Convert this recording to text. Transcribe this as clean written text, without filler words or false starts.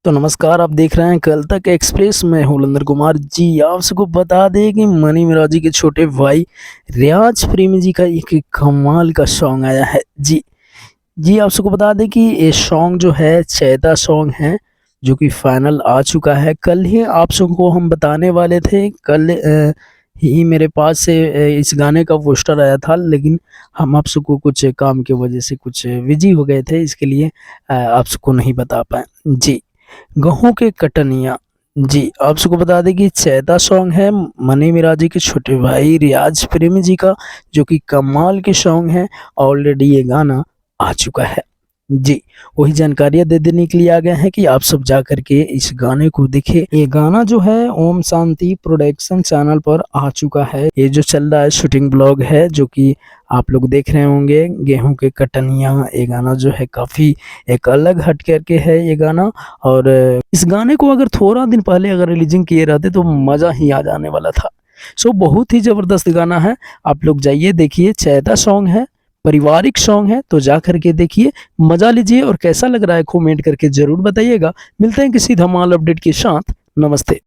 तो नमस्कार, आप देख रहे हैं कल तक एक्सप्रेस। मैं हूं लंदर कुमार जी। आप सबको बता दें कि मनी मिराज जी के छोटे भाई रियाज प्रेमी जी का एक कमाल का सॉन्ग आया है जी। आप सबको बता दें कि ये सॉन्ग जो है चैता सॉन्ग है, जो कि फाइनल आ चुका है। कल ही आप सबको हम बताने वाले थे, कल ही मेरे पास से इस गाने का पोस्टर आया था, लेकिन हम आप सबको कुछ काम की वजह से कुछ बिजी हो गए थे, इसके लिए आप सबको नहीं बता पाए जी। गेहूं के कटनिया जी, आप सबको बता दें कि चैता सॉन्ग है मनी मिराज जी के छोटे भाई रियाज प्रेमी जी का, जो कि कमाल के सॉन्ग है। ऑलरेडी ये गाना आ चुका है जी। वही जानकारियां दे देने के लिए आ गए हैं कि आप सब जा करके इस गाने को देखें। ये गाना जो है ओम शांति प्रोडक्शन चैनल पर आ चुका है। ये जो चल रहा है शूटिंग ब्लॉग है, जो कि आप लोग देख रहे होंगे, गेहूं के कटनिया। ये गाना जो है काफी एक अलग हट करके है ये गाना। और इस गाने को अगर थोड़ा दिन पहले अगर रिलीजिंग किए रहते तो मजा ही आ जाने वाला था। बहुत ही जबरदस्त गाना है। आप लोग जाइए देखिए, चैता सॉन्ग है, पारिवारिक सॉन्ग है, तो जा करके देखिए, मजा लीजिए। और कैसा लग रहा है कमेंट करके जरूर बताइएगा। मिलते हैं किसी धमाल अपडेट के साथ। नमस्ते।